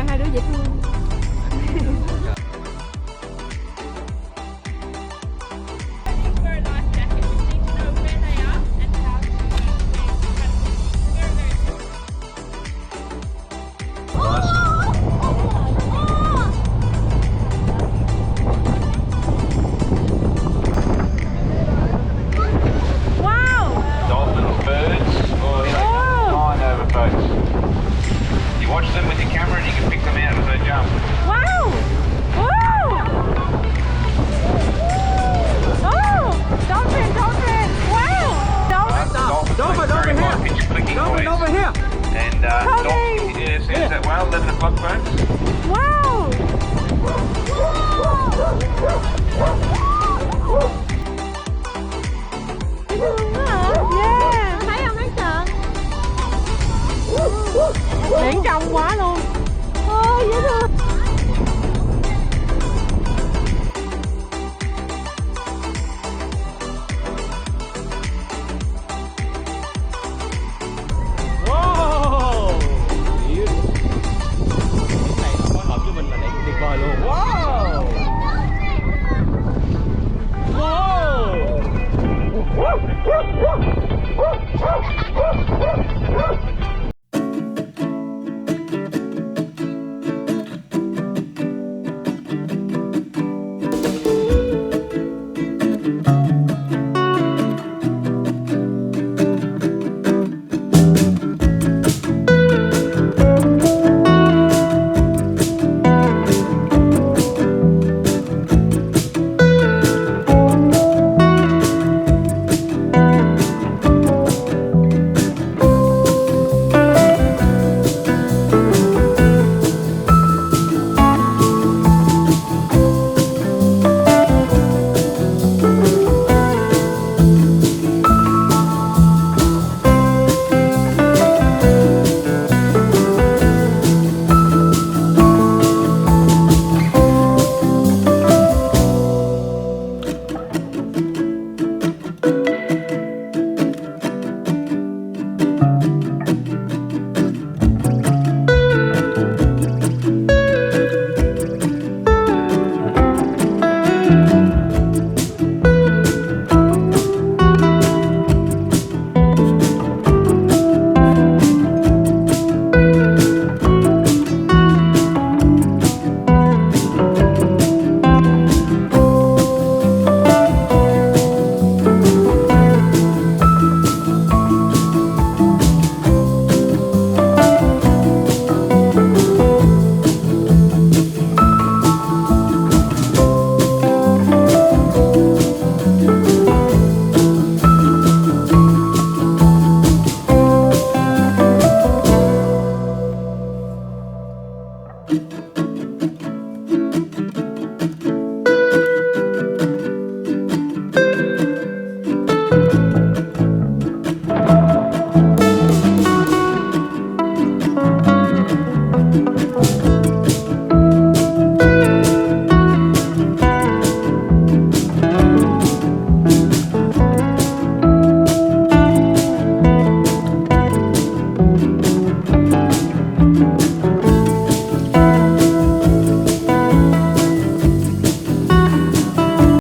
ngoài hai đứa dễ thương. Watch them with your camera and you can pick them out as they jump. Wow! Wow! Oh! Dolphin! Dolphin! Wow! Dolphin here! Dolphin over here! And dolphin, yes, there's that whale, 11 o'clock folks. Wow! Yeah! Thấy không mấy sợ? Biển trong quá luôn. Ôi dễ thương. Wow. Cái này phối hợp với mình là đẹp tuyệt vời luôn. Wow. Thank you.